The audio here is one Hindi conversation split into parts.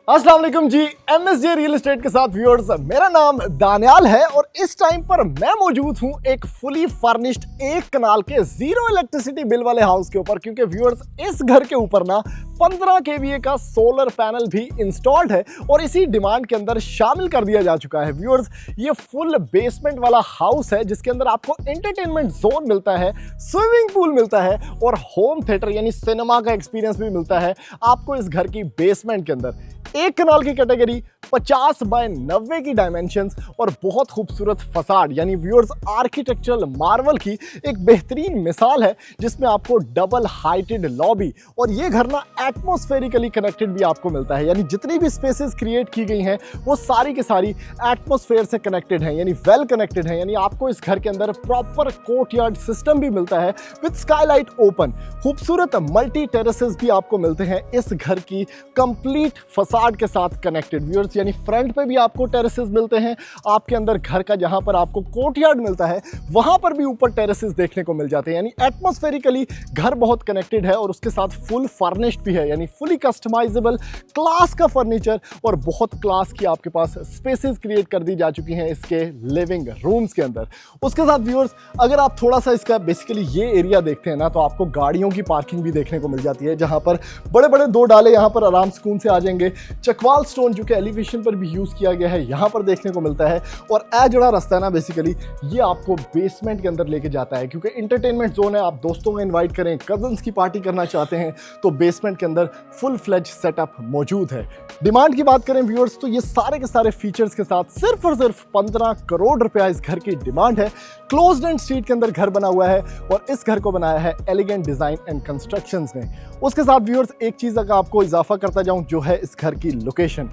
अस्सलाम वालेकुम जी, MSJ रियल एस्टेट के साथ व्यूअर्स, मेरा नाम दानियाल है और इस टाइम पर मैं मौजूद हूं एक फुली फर्निश्ड 1 कनाल के जीरो इलेक्ट्रिसिटी बिल वाले हाउस के ऊपर, क्योंकि व्यूअर्स इस घर के ऊपर ना 15 kVA का सोलर पैनल भी इंस्टॉल्ड है और इसी डिमांड के अंदर शामिल कर दिया जा चुका है। व्यूअर्स, ये फुल बेसमेंट वाला हाउस है जिसके अंदर आपको एंटरटेनमेंट जोन मिलता है, स्विमिंग पूल मिलता है और होम थिएटर यानी सिनेमा का एक्सपीरियंस भी मिलता है आपको इस घर की बेसमेंट के अंदर। 1 कनाल की कैटेगरी, 50 बाय 90 की डायमेंशंस और बहुत खूबसूरत फसाड यानी व्यूअर्स आर्किटेक्चरल मार्वल की एक बेहतरीन मिसाल है, जिसमें आपको डबल हाइटेड लॉबी और ये घर ना एटमॉस्फेरिकली कनेक्टेड भी आपको मिलता है। यानी जितनी भी स्पेसेस क्रिएट की गई हैं वो सारी की सारी एटमॉस्फेयर से कनेक्टेड हैं, यानी वेल कनेक्टेड हैं। यानी आपको इस घर के अंदर प्रॉपर कोर्टयार्ड सिस्टम भी मिलता है विद स्काईलाइट ओपन। खूबसूरत मल्टी टेरेसेस भी आपको मिलते हैं इस घर की कंप्लीट फसाड के साथ कनेक्टेड। व्यूअर्स, यानी फ्रंट पे भी आपको टेरेसेस मिलते हैं, आपके अंदर घर का जहां पर आपको कोर्टयार्ड मिलता है वहां पर भी ऊपर टेरेसेस देखने को मिल जाते हैं। यानी एटमॉस्फेरिकली घर बहुत कनेक्टेड है और उसके साथ फुल फर्निश्ड भी है, यानी फुली कस्टमाइजेबल क्लास का फर्नीचर और बहुत क्लास की आपके पास स्पेसेस क्रिएट कर दी जा चुकी हैं इसके लिविंग रूम्स के अंदर। उसके साथ व्यूअर्स, अगर आप थोड़ा सा इसका बेसिकली ये एरिया देखते हैं ना, तो आपको गाड़ियों की पार्किंग भी देखने को मिल जाती है, जहां पर बड़े बड़े 2 डाले यहां पर आराम सुकून से आ जाएंगे। चकवाल स्टोन जो कि एलिवेशन पर भी यूज किया गया है यहां पर देखने को मिलता है और ए जड़ा रास्ता है ना, बेसिकली ये आपको बेसमेंट के अंदर लेके जाता है, क्योंकि एंटरटेनमेंट जोन है। आप दोस्तों को इनवाइट करें, कजन्स की पार्टी करना चाहते हैं तो बेसमेंट के अंदर फुल फ्लेज सेटअप मौजूद है। डिमांड की बात करें व्यूअर्स, तो ये सारे के सारे फीचर्स के साथ सिर्फ और सिर्फ 15 करोड़ रुपया इस घर की डिमांड है। क्लोज्ड एंड स्ट्रीट के अंदर घर बना हुआ है और इस घर को बनाया है एलिगेंट डिजाइन एंड कंस्ट्रक्शंस ने। उसके साथ व्यूअर्स, एक चीज अगर आपको इजाफा करता जाऊं, जो है इस घर की लोकेशन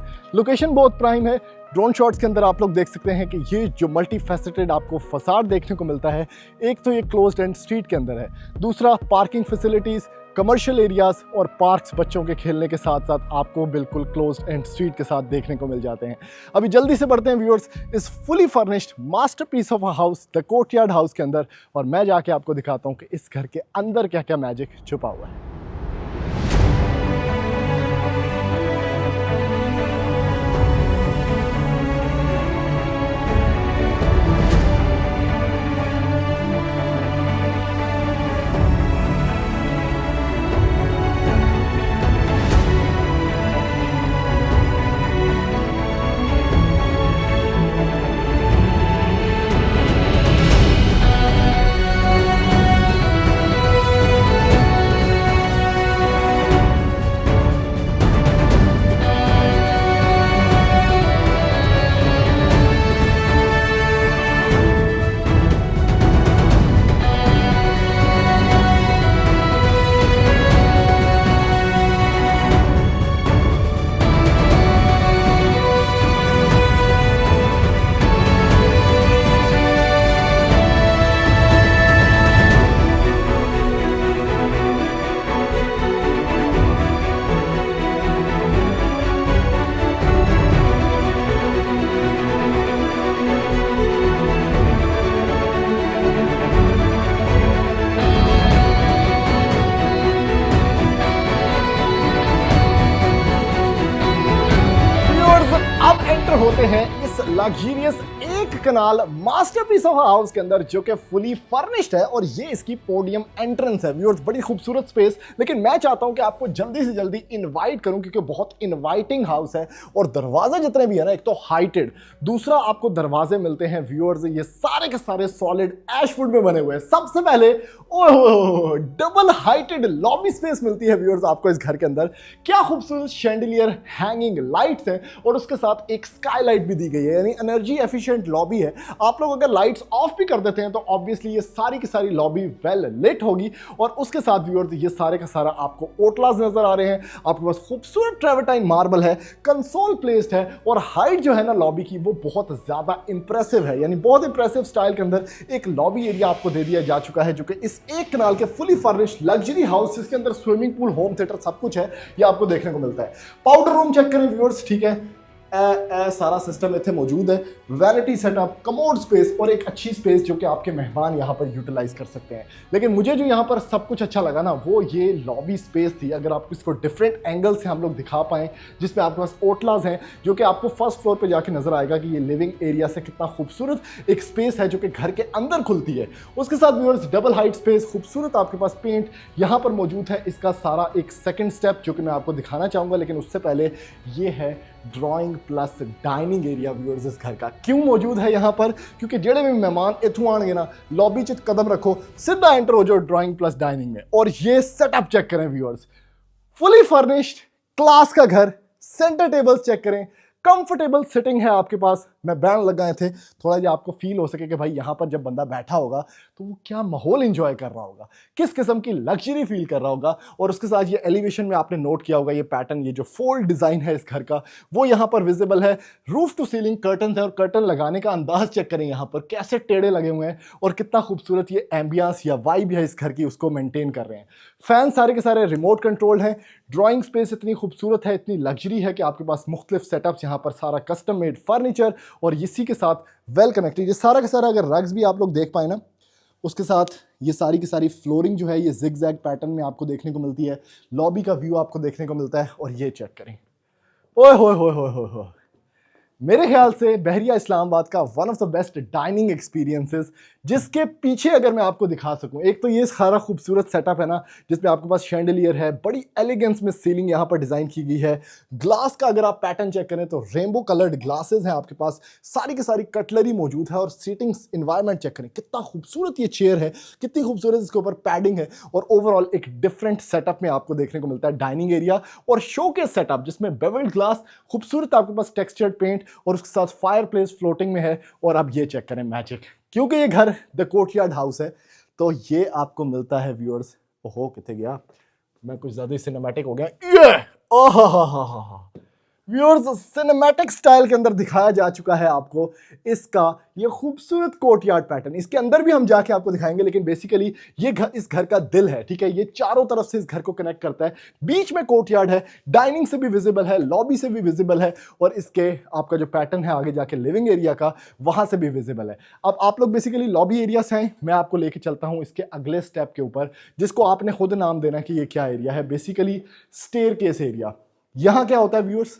बहुत प्राइम है। ड्रोन शॉट्स के अंदर आप लोग देख सकते हैं कि ये जो मल्टी फैसेटेड आपको फसाड देखने को मिलता है, एक तो ये क्लोज्ड एंड स्ट्रीट के अंदर है, दूसरा पार्किंग फैसिलिटीज, कमर्शियल एरियाज और पार्क्स बच्चों के खेलने के साथ साथ आपको बिल्कुल क्लोज्ड एंड स्ट्रीट के साथ देखने को मिल जाते हैं। अभी जल्दी से बढ़ते हैं व्यूअर्स इस fully furnished masterpiece of a house the courtyard house के अंदर, और मैं जाके आपको दिखाता हूँ कि इस घर के अंदर क्या क्या मैजिक छुपा हुआ है। अब एंटर होते हैं इस luxurious 1 kanal masterpiece of house के अंदर, जो कि फुली फर्निश्ड है और ये इसकी पोडियम एंट्रेंस है। व्यूअर्स, बड़ी खूबसूरत स्पेस, लेकिन मैं चाहता हूं कि आपको जल्दी से जल्दी इनवाइट करूं, क्योंकि बहुत इनवाइटिंग हाउस है और दरवाजे जितने भी है ना, एक तो हाइटेड, दूसरा आपको दरवाजे मिलते हैं व्यूअर्स ये सारे के सारे सॉलिड एशवुड में बने हुए हैं। सबसे पहले ओह, डबल हाइटेड लॉबी स्पेस मिलती है व्यूअर्स आपको इस घर के अंदर। क्या खूबसूरत शैंडिलियर हैंगिंग लाइट्स हैं और उसके साथ एक स्काईलाइट भी दी गई है, यानी एनर्जी एफिशिएंट लॉबी है। आप लोग अगर लाइट्स ऑफ भी कर देते हैं तो ऑब्वियसली ये सारी की सारी लॉबी वेल लिट होगी। और उसके साथ व्यूअर्स, ये सारे का सारा आपको ओटलास नजर आ रहे हैं, आपके पास खूबसूरत ट्रेवर्टाइन मार्बल है, कंसोल प्लेस्ड है और हाइट जो है ना लॉबी की वो बहुत ज्यादा इंप्रेसिव है। यानी बहुत इंप्रेसिव स्टाइल के अंदर एक लॉबी एरिया आपको दे दिया जा चुका है, जो कि इस 1 कनाल के फुली फर्निश्ड लग्जरी हाउस, जिसके अंदर स्विमिंग पूल, होम थिएटर सब कुछ है, ये आपको देखने को मिलता है। पाउडर रूम चेक करें व्यूअर्स, ठीक है, सारा सिस्टम इतने मौजूद है। वैनिटी सेटअप, कमोड स्पेस और एक अच्छी स्पेस जो कि आपके मेहमान यहाँ पर यूटिलाइज कर सकते हैं। लेकिन मुझे जो यहाँ पर सब कुछ अच्छा लगा ना, वो ये लॉबी स्पेस थी। अगर आप इसको डिफरेंट एंगल से हम लोग दिखा पाएँ, जिसमें आपके पास ओटलाज हैं जो कि आपको फर्स्ट फ्लोर पे जाके नजर आएगा कि ये लिविंग एरिया से कितना खूबसूरत एक स्पेस है जो कि घर के अंदर खुलती है। उसके साथ व्यूअर्स डबल हाइट स्पेस, खूबसूरत आपके पास पेंट यहाँ पर मौजूद है। इसका सारा एक सेकंड स्टेप जो कि मैं आपको दिखाना चाहूँगा, लेकिन उससे पहले ये है drawing plus dining area viewers इस घर का। क्यों मौजूद है यहाँ पर? क्योंकि जेड़े भी मेहमान इथू आएंगे ना, लॉबी च कदम रखो, सीधा एंटर हो जाओ ड्राइंग प्लस डाइनिंग में। और ये सेटअप चेक करें व्यूअर्स, फुली फर्निश्ड क्लास का घर। सेंटर टेबल्स चेक करें, कंफर्टेबल सिटिंग है आपके पास। मैं बैन लगाए थे थोड़ा जो आपको फील हो सके कि भाई यहाँ पर जब बंदा बैठा होगा तो वो क्या माहौल एंजॉय कर रहा होगा, किस किस्म की लग्जरी फील कर रहा होगा। और उसके साथ ये एलिवेशन में आपने नोट किया होगा ये पैटर्न, ये जो फोल्ड डिजाइन है इस घर का वो यहाँ पर विजिबल है। रूफ टू सीलिंग कर्टन है और कर्टन लगाने का अंदाज चेक करें यहाँ पर कैसे टेढ़े लगे हुए हैं और कितना खूबसूरत ये एम्बियंस या वाइब है इस घर की, उसको मेंटेन कर रहे हैं। फैन सारे के सारे रिमोट कंट्रोल हैं। ड्राइंग स्पेस इतनी खूबसूरत है, इतनी लग्जरी है कि आपके पास मुख्तलिफ सेटअप्स यहाँ पर, सारा कस्टम मेड फर्नीचर और इसी के साथ वेल कनेक्टेड। ये सारा का सारा अगर रग्स भी आप लोग देख पाए ना, उसके साथ ये सारी की सारी फ्लोरिंग जो है ये जिग जैग पैटर्न में आपको देखने को मिलती है। लॉबी का व्यू आपको देखने को मिलता है। और ये चेक करें, ओए होए होए होए होए होए, मेरे ख्याल से बहरिया इस्लामाबाद का one of the best dining experiences, जिसके पीछे अगर मैं आपको दिखा सकूं, एक तो ये सारा खूबसूरत सेटअप है ना जिसमें आपके पास शैंडलियर है, बड़ी एलिगेंस में सीलिंग यहाँ पर डिजाइन की गई है। ग्लास का अगर आप पैटर्न चेक करें तो रेनबो कलर्ड ग्लासेस हैं आपके पास, सारी की सारी कटलरी मौजूद है। और सीटिंग इन्वायरमेंट चेक करें, कितना खूबसूरत ये चेयर है, कितनी खूबसूरत इसके ऊपर पैडिंग है। और ओवरऑल एक डिफरेंट सेटअप में आपको देखने को मिलता है डाइनिंग एरिया और शोकेस सेटअप, जिसमें बेवल्ड ग्लास, खूबसूरत आपके पास टेक्सचर्ड पेंट और उसके साथ फायरप्लेस फ्लोटिंग में है। और अब ये चेक करें मैजिक, क्योंकि ये घर द कोर्टयार्ड हाउस है तो ये आपको मिलता है व्यूअर्स। ओहो कितने गया, मैं कुछ ज्यादा सिनेमैटिक हो गया। ये ओह व्यूअर्स, सिनेमैटिक स्टाइल के अंदर दिखाया जा चुका है आपको इसका ये खूबसूरत कोर्टयार्ड पैटर्न। इसके अंदर भी हम जाके आपको दिखाएंगे, लेकिन बेसिकली ये घर इस घर का दिल है, ठीक है। ये चारों तरफ से इस घर को कनेक्ट करता है। बीच में कोर्टयार्ड है, डाइनिंग से भी विजिबल है, लॉबी से भी विजिबल है और इसके आपका जो पैटर्न है आगे जाके लिविंग एरिया का, वहां से भी विजिबल है। अब आप लोग बेसिकली लॉबी एरिया से हैं, मैं आपको लेके चलता हूं इसके अगले स्टेप के ऊपर, जिसको आपने खुद नाम देना कि ये क्या एरिया है। Basically staircase area. यहां क्या होता है व्यूअर्स,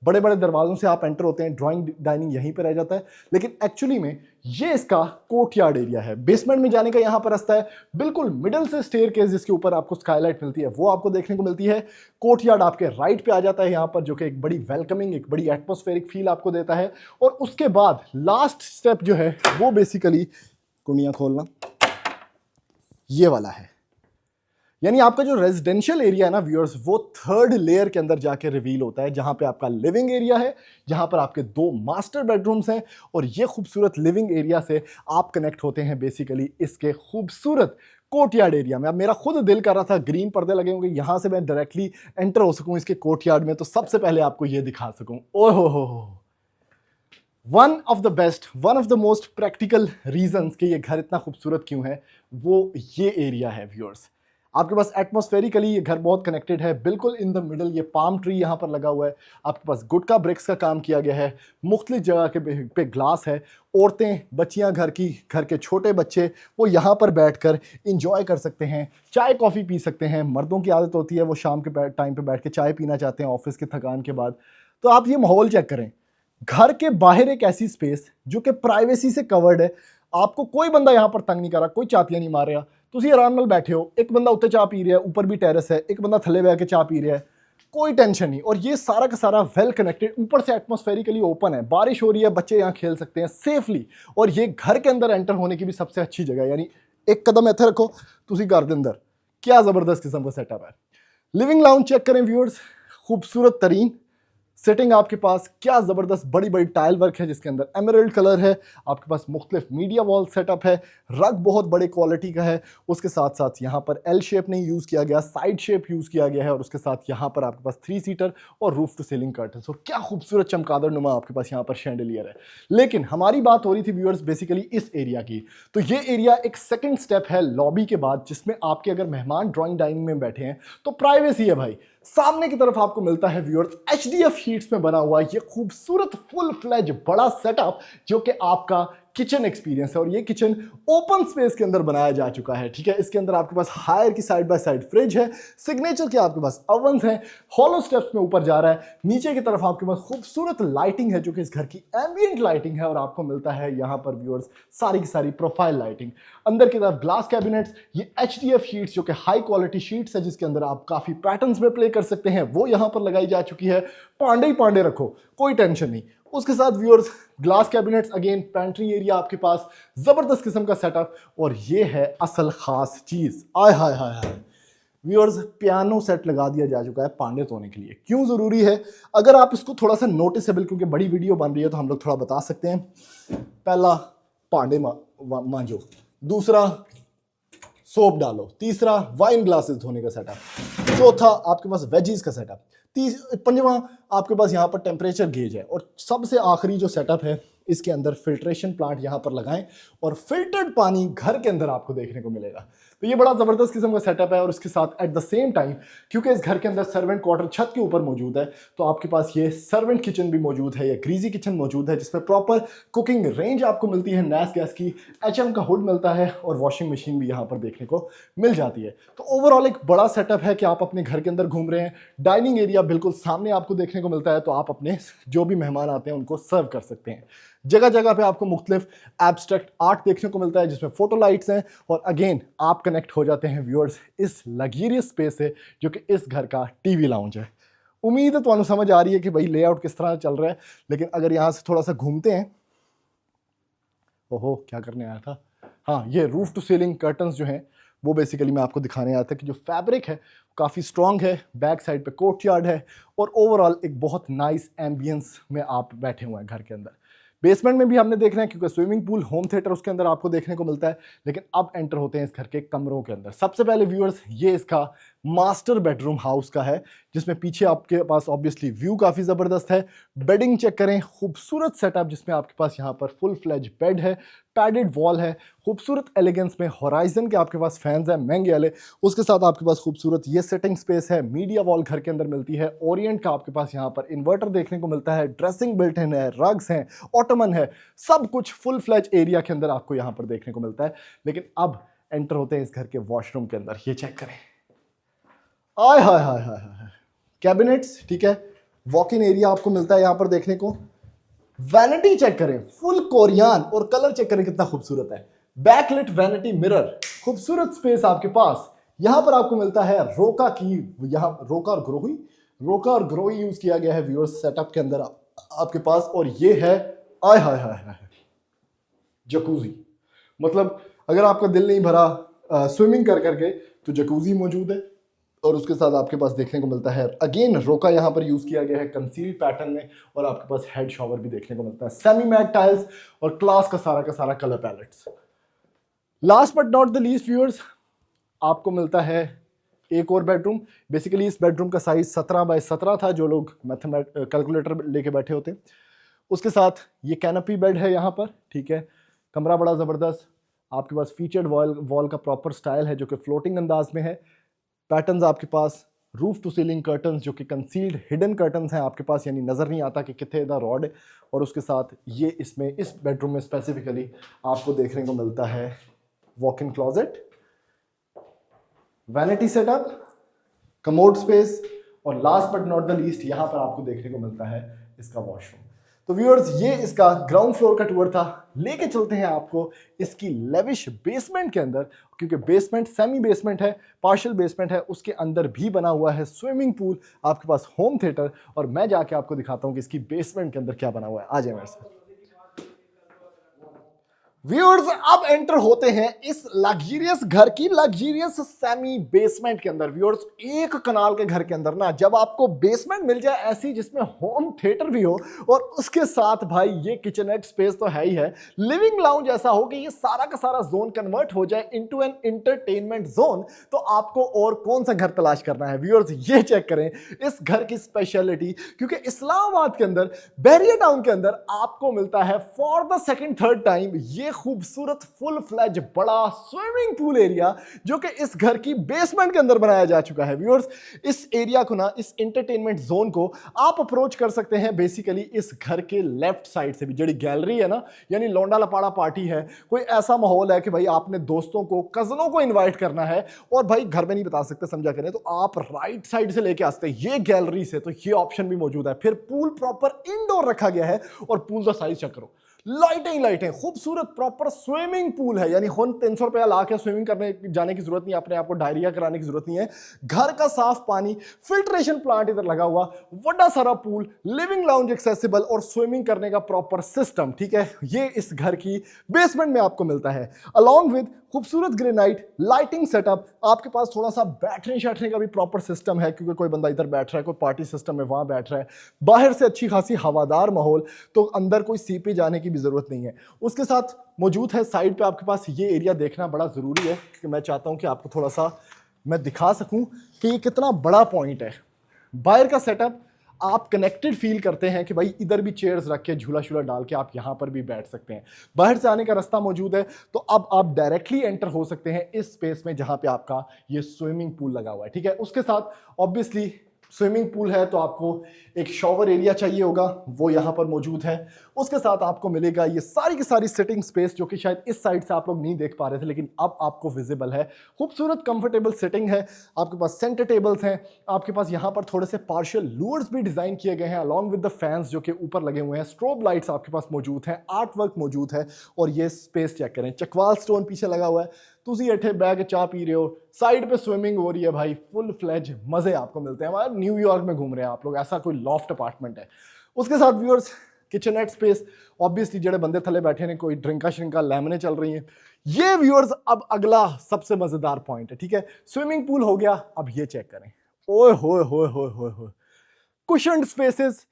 बड़े बड़े दरवाजों से आप एंटर होते हैं, ड्राइंग डाइनिंग यहीं पर रह जाता है, लेकिन एक्चुअली में ये इसका कोर्टयार्ड एरिया है। बेसमेंट में जाने का यहां पर रास्ता है, बिल्कुल मिडिल से स्टेयरकेस जिसके ऊपर आपको स्काईलाइट मिलती है वो आपको देखने को मिलती है। कोर्टयार्ड आपके राइट पे आ जाता है यहां पर, जो कि एक बड़ी वेलकमिंग, एक बड़ी एटमॉस्फेरिक फील आपको देता है। और उसके बाद लास्ट स्टेप जो है वो बेसिकली, कुंडियां खोलना, ये वाला है। यानी आपका जो रेजिडेंशियल एरिया है ना व्यूअर्स, वो थर्ड लेयर के अंदर जाके रिवील होता है, जहां पे आपका लिविंग एरिया है, जहां पर आपके 2 मास्टर बेडरूम्स हैं और ये खूबसूरत लिविंग एरिया से आप कनेक्ट होते हैं बेसिकली इसके खूबसूरत कोर्टयार्ड एरिया में। अब मेरा खुद दिल कर रहा था ग्रीन पर्दे लगे होंगे, यहां से मैं डायरेक्टली एंटर हो सकूं इसके कोर्टयार्ड में, तो सबसे पहले आपको ये दिखा सकूं। ओहो, one of the best, one of the most practical reasons कि ये घर इतना खूबसूरत क्यों है, वो ये एरिया है व्यूअर्स। आपके पास एटमॉस्फेरिकली ये घर बहुत कनेक्टेड है। बिल्कुल इन द मिडल ये पाम ट्री यहाँ पर लगा हुआ है। आपके पास गुटका ब्रिक्स का काम किया गया है, मुख्तलिफ जगह के पे ग्लास है। औरतें, बच्चियाँ, घर के छोटे बच्चे वो यहाँ पर बैठकर इंजॉय कर सकते हैं, चाय कॉफ़ी पी सकते हैं। मर्दों की आदत होती है वो शाम के टाइम पर बैठ के चाय पीना चाहते हैं ऑफिस के थकान के बाद। तो आप ये माहौल चेक करें, घर के बाहर एक ऐसी स्पेस जो कि प्राइवेसी से कवर्ड है। आपको कोई बंदा यहाँ पर तंग नहीं कर रहा, कोई चातियाँ नहीं मार रहा, तुम आराम नाल बैठे हो। एक बंदा उत्ते चाह पी रहा है, ऊपर भी टेरेस है, एक बंदा थले बह के चाह पी रहा है, कोई टेंशन नहीं। और ये सारा का सारा वेल कनेक्टेड, ऊपर से एटमॉस्फेरिकली ओपन है, बारिश हो रही है, बच्चे यहाँ खेल सकते हैं सेफली। और ये घर के अंदर एंटर होने की भी सबसे अच्छी जगह है, यानी एक कदम इत्थे रखो तुसी घर के अंदर। क्या जबरदस्त किस्म का सेटअप है। लिविंग लाउंज चेक करें व्यूअर्स, खूबसूरत तरीन सेटिंग आपके पास, क्या ज़बरदस्त बड़ी बड़ी टाइल वर्क है जिसके अंदर एमरल्ड कलर है। आपके पास मुख्तलिफ मीडिया वॉल सेटअप है, रग बहुत बड़े क्वालिटी का है। उसके साथ साथ यहाँ पर एल शेप नहीं यूज़ किया गया, साइड शेप यूज़ किया गया है। और उसके साथ यहाँ पर आपके पास 3 सीटर और रूफ टू सीलिंग कर्टन्स, और क्या खूबसूरत चमगादड़ नुमा आपके पास यहाँ पर शैंडलियर है। लेकिन हमारी बात हो रही थी व्यूअर्स बेसिकली इस एरिया की, तो ये एरिया एक सेकेंड स्टेप है लॉबी के बाद, जिसमें आपके अगर मेहमान ड्राइंग डाइनिंग में बैठे हैं तो प्राइवेसी है भाई। सामने की तरफ आपको मिलता है व्यूअर्स एचडीएफ शीट्स में बना हुआ ये खूबसूरत फुल फ्लेज बड़ा सेटअप जो कि आपका किचन एक्सपीरियंस है। और ये किचन ओपन स्पेस के अंदर बनाया जा चुका है, ठीक है। इसके अंदर आपके पास हायर की साइड बाय साइड फ्रिज है, सिग्नेचर के आपके पास ओवंस हैं, हॉलो स्टेप्स में ऊपर जा रहा है। नीचे की तरफ आपके पास खूबसूरत लाइटिंग है जो कि इस घर की एम्बिएंट लाइटिंग है और आपको मिलता है यहाँ पर व्यूअर्स सारी की सारी प्रोफाइल लाइटिंग। अंदर की तरफ ग्लास कैबिनेट्स, ये एचडीएफ शीट्स जो कि हाई क्वालिटी शीट्स है जिसके अंदर आप काफी पैटर्न्स में प्ले कर सकते हैं, वो यहाँ पर लगाई जा चुकी है। पांडे ही पांडे रखो, कोई टेंशन नहीं। उसके साथ viewers glass cabinets, again pantry area आपके पास, जबरदस्त किस्म का सेटअप। और ये है असल खास चीज, आय हाय हाय हाय व्यूअर्स, पियानो सेट लगा दिया जा चुका है पांडे धोने के लिए। क्यों जरूरी है? अगर आप इसको थोड़ा सा नोटिसेबल, क्योंकि बड़ी वीडियो बन रही है तो हम लोग थोड़ा बता सकते हैं। पहला पांडे मांजो, दूसरा सोप डालो, तीसरा वाइन ग्लासेस धोने का सेटअप, चौथा आपके पास वेजीज का सेटअप, पंजवा आपके पास यहाँ पर टेम्परेचर गेज है, और सबसे आखिरी जो सेटअप है इसके अंदर फिल्ट्रेशन प्लांट यहाँ पर लगाएं और फिल्टर्ड पानी घर के अंदर आपको देखने को मिलेगा। तो ये बड़ा ज़बरदस्त किस्म का सेटअप है। और इसके साथ एट द सेम टाइम, क्योंकि इस घर के अंदर सर्वेंट क्वार्टर छत के ऊपर मौजूद है, तो आपके पास ये सर्वेंट किचन भी मौजूद है, या ग्रीजी किचन मौजूद है जिसमें प्रॉपर कुकिंग रेंज आपको मिलती है, नैस गैस की, एचएम का हुड मिलता है और वॉशिंग मशीन भी यहाँ पर देखने को मिल जाती है। तो ओवरऑल एक बड़ा सेटअप है कि आप अपने घर के अंदर घूम रहे हैं, डाइनिंग एरिया बिल्कुल सामने आपको देखने को मिलता है, तो आप अपने जो भी मेहमान आते हैं उनको सर्व कर सकते हैं। जगह जगह पे आपको मुख्तलिफ एब्स्ट्रैक्ट आर्ट देखने को मिलता है जिसमें फोटो लाइट्स हैं, और अगेन आप कनेक्ट हो जाते हैं व्यूअर्स इस लग्जरियस स्पेस से जो कि इस घर का टीवी लाउंज है। उम्मीद है तो समझ आ रही है कि भाई लेआउट किस तरह चल रहा है। लेकिन अगर यहाँ से थोड़ा सा घूमते हैं, ओहो क्या करने आया था, हाँ, ये रूफ टू सीलिंग कर्टन्स जो हैं वो बेसिकली मैं आपको दिखाने आया था कि जो फैब्रिक है काफ़ी स्ट्रॉन्ग है, बैक साइड पे कोर्टयार्ड है, और ओवरऑल एक बहुत नाइस एम्बियंस में आप बैठे हुए हैं घर के अंदर। बेसमेंट में भी हमने देखना है क्योंकि स्विमिंग पूल, होम थिएटर उसके अंदर आपको देखने को मिलता है। लेकिन अब एंटर होते हैं इस घर के कमरों के अंदर। सबसे पहले व्यूअर्स ये इसका मास्टर बेडरूम हाउस का है, जिसमें पीछे आपके पास ऑब्वियसली व्यू काफ़ी ज़बरदस्त है। बेडिंग चेक करें, खूबसूरत सेटअप जिसमें आपके पास यहाँ पर फुल फ्लेज बेड है, पैडेड वॉल है, खूबसूरत एलिगेंस में होराइजन के आपके पास फैंस हैं महंगे वाले। उसके साथ आपके पास खूबसूरत ये सेटिंग स्पेस है, मीडिया वॉल घर के अंदर मिलती है, ओरिएंट का आपके पास यहाँ पर इन्वर्टर देखने को मिलता है, ड्रेसिंग बिल्ट इन है, रग्स हैं, ऑटोमन है, सब कुछ फुल फ्लेज एरिया के अंदर आपको यहाँ पर देखने को मिलता है। लेकिन अब एंटर होते हैं इस घर के वॉशरूम के अंदर। ये चेक करें, आय हाय हाय हाय हाय, कैबिनेट्स, ठीक है, वॉक इन एरिया आपको मिलता है यहाँ पर देखने को। वैनिटी चेक करें, फुल कोरियन, और कलर चेक करें कितना खूबसूरत है, बैकलिट वैनिटी मिरर, खूबसूरत स्पेस आपके पास। यहां पर आपको मिलता है रोका की, यहां रोका और ग्रोही यूज किया गया है व्यूअर्स सेटअप के अंदर आपके पास। और ये है आय हाय हाय हाय जकूजी, मतलब अगर आपका दिल नहीं भरा स्विमिंग कर करके तो जकूजी मौजूद है। और उसके साथ आपके पास देखने को मिलता है अगेन रोका यहाँ पर यूज किया गया है कंसील्ड पैटर्न में, और आपके पास हेड शॉवर भी देखने को मिलता है, सेमी मैट टाइल्स और क्लास का सारा colour pallets. Last but not the least viewers, आपको मिलता है एक और बेडरूम। बेसिकली इस बेडरूम का साइज 17x17 था, जो लोग कैलकुलेटर लेके बैठे होते। उसके साथ ये कैनपी बेड है यहाँ पर, ठीक है। कमरा बड़ा ज़बरदस्त, आपके पास फीचर्ड वॉल का प्रॉपर स्टाइल है जो कि फ्लोटिंग अंदाज में है। पैटर्न्स आपके पास रूफ टू सीलिंग कर्टन्स जो कि कंसील्ड हिडन कर्टन्स हैं आपके पास, यानी नज़र नहीं आता कि कितने इधर रॉड है। और उसके साथ ये इसमें इस बेडरूम में स्पेसिफिकली आपको देखने को मिलता है walk in closet, vanity setup, commode space, और last but not the least यहाँ पर आपको देखने को मिलता है इसका वॉशरूम। तो व्यूअर्स ये इसका ग्राउंड फ्लोर का टूर था। लेके चलते हैं आपको इसकी लेविश बेसमेंट के अंदर, क्योंकि बेसमेंट सेमी बेसमेंट है, पार्शियल बेसमेंट है, उसके अंदर भी बना हुआ है स्विमिंग पूल, आपके पास होम थिएटर, और मैं जाके आपको दिखाता हूँ कि इसकी बेसमेंट के अंदर क्या बना हुआ है। आ जाए मेरे साथ व्यूअर्स, अब एंटर होते हैं इस लग्जरियस घर की लग्जरियस सेमी बेसमेंट के अंदर। व्यूअर्स एक कनाल के घर के अंदर ना जब आपको बेसमेंट मिल जाए ऐसी जिसमें होम थिएटर भी हो, और उसके साथ भाई ये किचनएट स्पेस तो है ही है, लिविंग लाउंज ऐसा हो कि ये सारा का सारा जोन कन्वर्ट हो जाए इनटू एन एंटरटेनमेंट जोन, तो आपको और कौन सा घर तलाश करना है। व्यूअर्स ये चेक करें इस घर की स्पेशलिटी, क्योंकि इस्लामाबाद के अंदर बैरिया टाउन के अंदर आपको मिलता है for the second third time ये खूबसूरत फुल फ्लैज बड़ा स्विमिंग पूल एरिया जो कि इस घर की बेसमेंट के अंदर बनाया जा चुका है। व्यूअर्स, इस एरिया को ना, इस एंटरटेनमेंट जोन को आप अप्रोच कर सकते हैं बेसिकली इस घर के लेफ्ट साइड से भी। जड़ी गैलरी है ना, यानी लौंडा लपाड़ा पार्टी है, कोई ऐसा माहौल है कि भाई आपने दोस्तों को, कजनों को इन्वाइट करना है और भाई घर में नहीं बता सकते समझा करें, तो आप राइट साइड से लेके आते हैं ये गैलरी से, तो ये ऑप्शन भी मौजूद है। फिर पूल प्रॉपर इंडोर रखा गया है और पूल का साइज चेक करो, लाइटें खूबसूरत प्रॉपर स्विमिंग पूल है, यानी 300 रुपया ला के स्विमिंग करने जाने की जरूरत नहीं, अपने आपको डायरिया कराने की जरूरत नहीं है। घर का साफ पानी, फिल्ट्रेशन प्लांट इधर लगा हुआ, बड़ा सारा पूल, लिविंग लाउंज एक्सेसिबल और स्विमिंग करने का प्रॉपर सिस्टम, ठीक है, ये इस घर की बेसमेंट में आपको मिलता है। अलॉन्ग विद खूबसूरत ग्रेनाइट लाइटिंग सेटअप, आपके पास थोड़ा सा बैठने शैठने का भी प्रॉपर सिस्टम है, क्योंकि कोई बंदा इधर बैठ रहा है, कोई पार्टी सिस्टम में वहां बैठ रहा है, बाहर से अच्छी खासी हवादार माहौल, तो अंदर कोई सीपी जाने की भी जरूरत नहीं है। उसके साथ मौजूद है साइड पे आपके पास ये एरिया, देखना बड़ा जरूरी है क्योंकि मैं चाहता हूं कि आपको थोड़ा सा मैं दिखा सकूं कि ये कितना बड़ा पॉइंट है। बाहर का सेटअप आप कनेक्टेड फील करते हैं कि भाई इधर भी चेयर्स रख के झूला शूला डाल के आप यहां पर भी बैठ सकते हैं। बाहर से आने का रास्ता मौजूद है, तो अब आप डायरेक्टली एंटर हो सकते हैं इस स्पेस में जहां पे आपका ये स्विमिंग पूल लगा हुआ है, ठीक है। उसके साथ ऑब्वियसली स्विमिंग पूल है तो आपको एक शॉवर एरिया चाहिए होगा, वो यहां पर मौजूद है। उसके साथ आपको मिलेगा ये सारी की सारी सिटिंग स्पेस, जो कि शायद इस साइड से आप लोग नहीं देख पा रहे थे लेकिन अब आपको विजिबल है। खूबसूरत कंफर्टेबल सिटिंग है, आपके पास सेंटर टेबल्स हैं, आपके पास यहां पर थोड़े से पार्शियल लूर्स भी डिजाइन किए गए हैं अलॉन्ग विद द फैंस जो कि ऊपर लगे हुए हैं। स्ट्रोब लाइट्स आपके पास मौजूद हैं, आर्ट वर्क मौजूद है और ये स्पेस चेक करें, चकवाल स्टोन पीछे लगा हुआ है, तुसी अठे बैग चाह पी रहे हो, साइड पे स्विमिंग हो रही है, भाई फुल फ्लेज मजे आपको मिलते हैं। हमारे न्यूयॉर्क में घूम रहे हैं आप लोग, ऐसा कोई लॉफ्ट अपार्टमेंट है। उसके साथ व्यूअर्स किचनएट स्पेस, ऑब्वियसली जड़े बंदे थले बैठे ने, कोई ड्रिंका श्रिंका लेमने चल रही हैं। ये व्यूअर्स अब अगला सबसे मजेदार पॉइंट है, ठीक है। स्विमिंग पूल हो गया, अब ये चेक करें, ओए होए होए होए होए होए, कुशन्ड स्पेसेस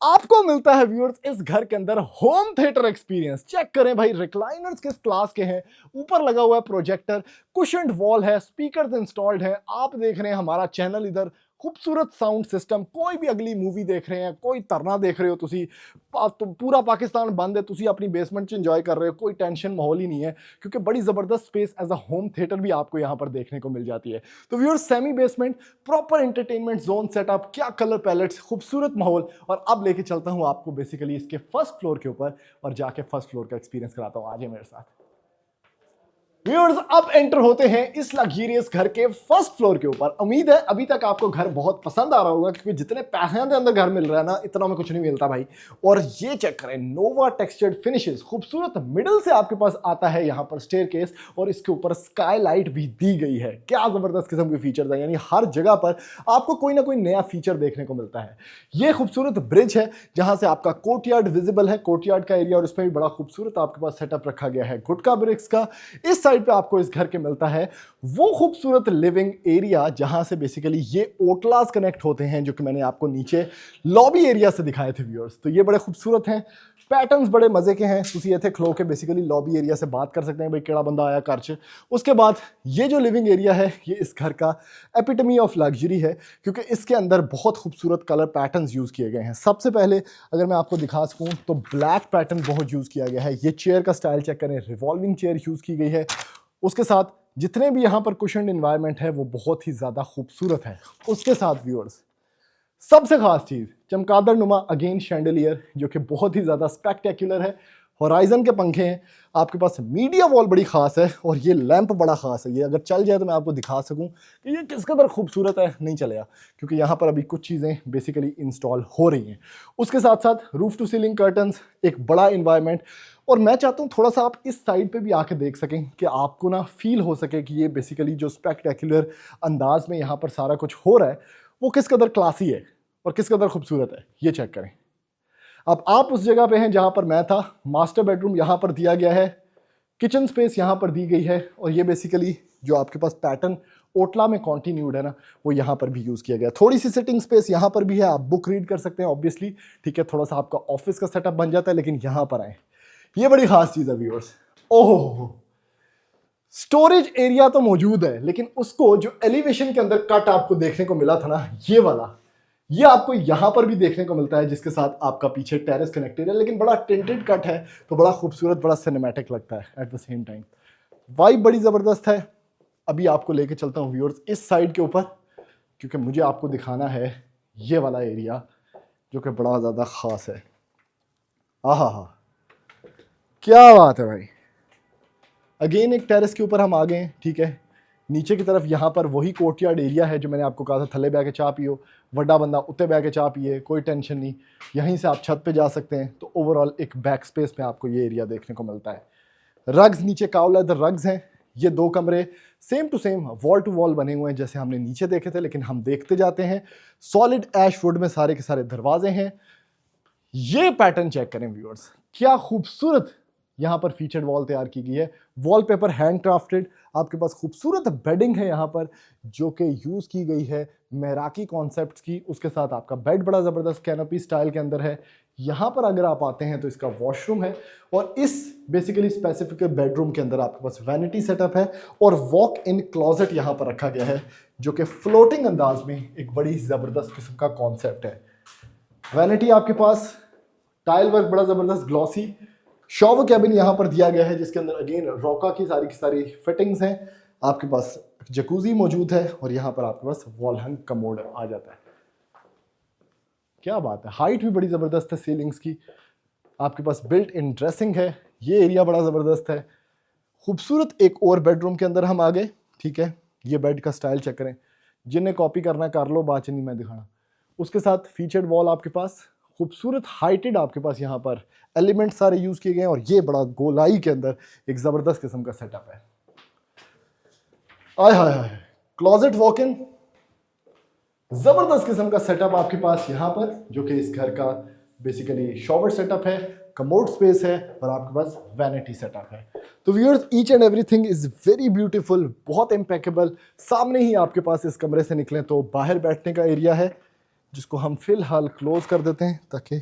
आपको मिलता है व्यूअर्स इस घर के अंदर। होम थिएटर एक्सपीरियंस चेक करें भाई, रिक्लाइनर्स किस क्लास के हैं, ऊपर लगा हुआ है प्रोजेक्टर, कुशन्ड वॉल है, स्पीकर्स इंस्टॉल्ड हैं, आप देख रहे हैं हमारा चैनल इधर, खूबसूरत साउंड सिस्टम, कोई भी अगली मूवी देख रहे हैं, कोई तरना देख रहे हो तुसी, तो पूरा पाकिस्तान बंद है, तुसी अपनी बेसमेंट च एंजॉय कर रहे हो, कोई टेंशन माहौल ही नहीं है, क्योंकि बड़ी जबरदस्त space as a home theatre भी आपको यहाँ पर देखने को मिल जाती है। तो viewers, semi basement, proper entertainment zone setup, क्या कलर पैलेट्स, खूबसूरत माहौल। और अब लेके चलता हूँ आपको बेसिकली इसके फर्स्ट फ्लोर के ऊपर और जाके फर्स्ट फ्लोर का एक्सपीरियंस कराता हूँ। आज मेरे साथ व्यूअर्स, अब एंटर होते हैं इस लग्जरियस घर के फर्स्ट फ्लोर के ऊपर। उम्मीद है अभी तक आपको घर बहुत पसंद आ रहा होगा, क्योंकि जितने पैसे के अंदर घर मिल रहा है ना, इतना में कुछ नहीं मिलता भाई। और ये चेक करें, नोवा टेक्सचर्ड फिनिशेस, खूबसूरत मिडल से आपके पास आता है यहाँ पर स्टेयरकेस और इसके ऊपर स्काईलाइट भी दी गई है। क्या जबरदस्त किस्म के फीचर्स हैं, यानी हर जगह पर आपको कोई ना कोई नया फीचर देखने को मिलता है। ये खूबसूरत ब्रिज है जहां से आपका कोर्टयार्ड विजिबल है, कोर्टयार्ड का एरिया, और इसमें भी बड़ा खूबसूरत आपके पास सेटअप रखा गया है गुटका ब्रिक्स का। इस साइड पे आपको इस घर के मिलता है वो खूबसूरत लिविंग एरिया जहां से बेसिकली ये ओटलास कनेक्ट होते हैं, जो कि मैंने आपको नीचे लॉबी एरिया से दिखाए थे व्यूअर्स। तो ये बड़े खूबसूरत हैं, पैटर्न्स बड़े मजे के हैं। तुसी इत्थे खलो के बेसिकली लॉबी एरिया से बात कर सकते हैं भाई केड़ा बंदा आया घर च। उसके बाद ये जो लिविंग एरिया है, ये इस घर का एपिटमी ऑफ लग्जरी है, क्योंकि इसके अंदर बहुत खूबसूरत कलर पैटर्न्स यूज किए गए हैं। सबसे पहले अगर मैं आपको दिखा सकूं तो ब्लैक पैटर्न बहुत यूज किया गया है। ये चेयर का स्टाइल चेक करें, रिवॉल्विंग चेयर यूज की गई है। उसके साथ जितने भी यहाँ पर कुशन एनवायरनमेंट है वो बहुत ही ज्यादा खूबसूरत है। उसके साथ व्यूअर्स, सबसे खास चीज चमगादड़ नुमा अगेन शैंडलियर, जो कि बहुत ही ज्यादा स्पेक्टेक्युलर है। होराइजन के पंखे हैं, आपके पास मीडिया वॉल बड़ी खास है, और ये लैंप बड़ा खास है। ये अगर चल जाए तो मैं आपको दिखा सकूं कि ये किस कदर खूबसूरत है। नहीं चलेगा क्योंकि यहाँ पर अभी कुछ चीज़ें बेसिकली इंस्टॉल हो रही हैं। उसके साथ साथ रूफ टू सीलिंग कर्टन्स, एक बड़ा इन्वायरमेंट। और मैं चाहता हूँ थोड़ा सा आप इस साइड पे भी आके देख सकें कि आपको ना फील हो सके कि ये बेसिकली जो स्पेक्टेक्युलर अंदाज में यहाँ पर सारा कुछ हो रहा है वो किस कदर क्लासी है और किस कदर खूबसूरत है। ये चेक करें। अब आप उस जगह पे हैं जहां पर मैं था। मास्टर बेडरूम यहां पर दिया गया है, किचन स्पेस यहां पर दी गई है, और ये बेसिकली जो आपके पास पैटर्न ओटला में कॉन्टिन्यूड है ना, वो यहाँ पर भी यूज़ किया गया। थोड़ी सी सिटिंग स्पेस यहाँ पर भी है, आप बुक रीड कर सकते हैं ऑब्वियसली, ठीक है। थोड़ा सा आपका ऑफिस का सेटअप बन जाता है, लेकिन यहाँ पर आए, ये बड़ी खास चीज़ है व्यूअर्स। ओहो, स्टोरेज एरिया तो मौजूद है, लेकिन उसको जो एलिवेशन के अंदर कट आपको देखने को मिला था ना, ये वाला, ये आपको यहां पर भी देखने को मिलता है, जिसके साथ आपका पीछे टेरेस कनेक्टेड है, लेकिन बड़ा टिंटेड कट है, तो बड़ा खूबसूरत, बड़ा सिनेमैटिक लगता है at the same time. Vibe बड़ी ज़बरदस्त है। अभी आपको लेके चलता हूँ व्यूअर्स इस साइड के ऊपर, क्योंकि मुझे आपको दिखाना है ये वाला एरिया जो कि बड़ा ज़्यादा ख़ास है। आहा हा, क्या बात है भाई। अगेन एक टेरेस के ऊपर हम आ गए हैं, ठीक है। नीचे की तरफ यहाँ पर वही कोर्टयार्ड एरिया है जो मैंने आपको कहा था, थल्ले बह के चाह पियो, वड्डा बंदा उत्ते बह के चाह पिए, कोई टेंशन नहीं, यहीं से आप छत पे जा सकते हैं। तो ओवरऑल एक बैक स्पेस में आपको ये एरिया देखने को मिलता है। रग्स नीचे काव लेदर रग्स हैं। ये 2 कमरे same to same wall to wall बने हुए हैं जैसे हमने नीचे देखे थे, लेकिन हम देखते जाते हैं। सॉलिड ऐश वुड में सारे के सारे दरवाजे हैं। ये पैटर्न चेक करें व्यूअर्स, क्या खूबसूरत यहाँ पर फीचर्ड वॉल तैयार की गई है। वॉलपेपर हैंड क्राफ्टेड, आपके पास खूबसूरत बेडिंग है यहाँ पर जो कि यूज़ की गई है मेराकी कॉन्सेप्ट्स की। उसके साथ आपका बेड बड़ा ज़बरदस्त कैनोपी स्टाइल के अंदर है। यहाँ पर अगर आप आते हैं तो इसका वॉशरूम है, और इस बेसिकली स्पेसिफिक बेडरूम के अंदर आपके पास वैनिटी सेटअप है और वॉक इन क्लोजेट यहाँ पर रखा गया है, जो कि फ्लोटिंग अंदाज में एक बड़ी ज़बरदस्त किस्म का कॉन्सेप्ट है। वैनिटी आपके पास, टाइल वर्क बड़ा ज़बरदस्त ग्लॉसी। शॉवर कैबिन यहाँ पर दिया गया है जिसके अंदर अगेन रॉका की सारी फिटिंग्स हैं। आपके पास जकूजी मौजूद है और यहाँ पर आपके पास वॉल हंग कमोड आ जाता है। क्या बात है, हाइट भी बड़ी ज़बरदस्त है सीलिंग्स की। आपके पास बिल्ट इन ड्रेसिंग है। ये एरिया बड़ा ज़बरदस्त है। खूबसूरत एक और बेडरूम के अंदर हम आ गए, ठीक है। ये बेड का स्टाइल चेक करें, जिन्हें कॉपी करना कर लो, बात नहीं मैं दिखाना। उसके साथ फीचर्ड वॉल आपके पास, खूबसूरत हाइटेड आपके पास यहाँ पर एलिमेंट सारे यूज किए गए हैं, और ये बड़ा गोलाई के अंदर एक जबरदस्त किस्म का सेटअप है। आय हाय हाय, क्लोजेट वॉक इन, जबरदस्त किस्म का सेटअप आपके पास यहाँ पर, जो कि इस घर का बेसिकली शॉवर सेटअप है, कमोड स्पेस है, और आपके पास वैनिटी सेटअप है। तो viewers, each and everything is very beautiful, बहुत इम्पेकेबल। सामने ही आपके पास इस कमरे से निकलें तो बाहर बैठने का एरिया है, जिसको हम फिलहाल क्लोज कर देते हैं ताकि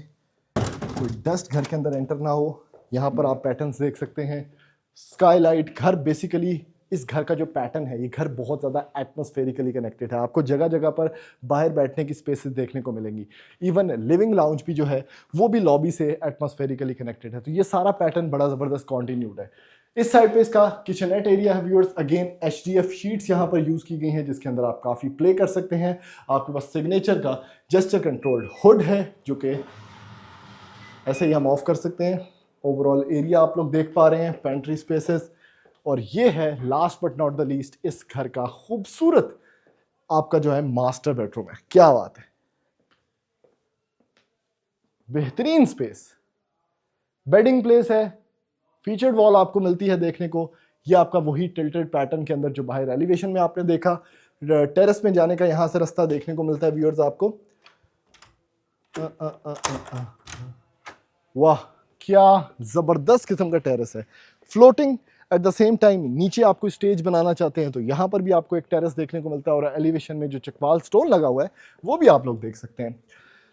कोई डस्ट घर के अंदर एंटर ना हो। यहाँ पर आप पैटर्न्स देख सकते हैं, स्काईलाइट। घर बेसिकली, इस घर का जो पैटर्न है, ये घर बहुत ज़्यादा एटमॉस्फेरिकली कनेक्टेड है। आपको जगह जगह पर बाहर बैठने की स्पेसेस देखने को मिलेंगी। इवन लिविंग लाउंज भी जो है वो भी लॉबी से एटमॉस्फेरिकली कनेक्टेड है। तो ये सारा पैटर्न बड़ा ज़बरदस्त कॉन्टिन्यूड है। इस साइड पे इसका किचननेट एरिया है व्यूअर्स। अगेन HDF शीट्स यहाँ पर यूज़ की गई हैं, जिसके अंदर आप काफ़ी प्ले कर सकते हैं। आपके पास सिग्नेचर का जेस्चर कंट्रोल्ड हुड है, जो कि ऐसे ही हम ऑफ कर सकते हैं। ओवरऑल एरिया आप लोग देख पा रहे हैं, पेंट्री स्पेसेस। और ये है last but not the least इस घर का खूबसूरत आपका जो है मास्टर बेडरूम है। क्या बात है, बेहतरीन स्पेस, बेडिंग प्लेस है, फीचर्ड वॉल आपको मिलती है देखने को। ये आपका वही टिल्टेड पैटर्न के अंदर जो बाहर एलिवेशन में आपने देखा। टेरेस में जाने का यहां से रास्ता देखने को मिलता है व्यूअर्स आपको। वाह, क्या जबरदस्त किस्म का टेरेस है, floating at the same time. नीचे आपको स्टेज बनाना चाहते हैं तो यहाँ पर भी आपको एक टेरेस देखने को मिलता है, और एलिवेशन में जो चकवाल स्टोन लगा हुआ है वो भी आप लोग देख सकते हैं।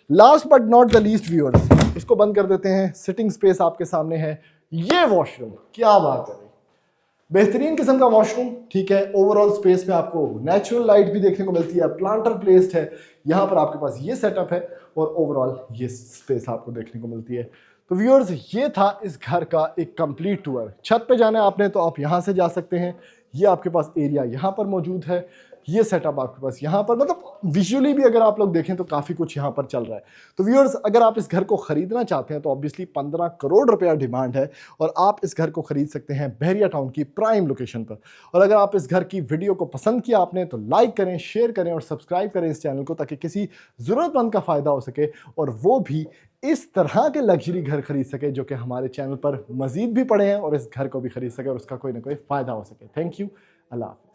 Last but not the least viewers, इसको बंद कर देते हैं। सिटिंग स्पेस आपके सामने है। ये वॉशरूम, क्या बात है, बेहतरीन किस्म का वॉशरूम, ठीक है। ओवरऑल स्पेस में आपको नेचुरल लाइट भी देखने को मिलती है, प्लांटर प्लेस्ड है। यहाँ पर आपके पास ये सेटअप है, और ओवरऑल ये स्पेस आपको देखने को मिलती है। तो व्यूअर्स, ये था इस घर का एक कंप्लीट टूर। छत पे जाना है आपने तो आप यहाँ से जा सकते हैं। ये आपके पास एरिया यहाँ पर मौजूद है, ये सेटअप आपके पास यहाँ पर, मतलब विजुअली भी अगर आप लोग देखें तो काफ़ी कुछ यहाँ पर चल रहा है। तो व्यूअर्स, अगर आप इस घर को खरीदना चाहते हैं तो ऑब्वियसली 15 करोड़ रुपया डिमांड है, और आप इस घर को खरीद सकते हैं बहरिया टाउन की प्राइम लोकेशन पर। और अगर आप इस घर की वीडियो को पसंद किया आपने तो लाइक करें, शेयर करें और सब्सक्राइब करें इस चैनल को, ताकि किसी ज़रूरतमंद का फ़ायदा हो सके, और वो भी इस तरह के लग्जरी घर खरीद सके जो कि हमारे चैनल पर मजीद भी पड़े हैं, और इस घर को भी खरीद सके और उसका कोई ना कोई फ़ायदा हो सके। थैंक यू, अल्लाह हाफ़िज़।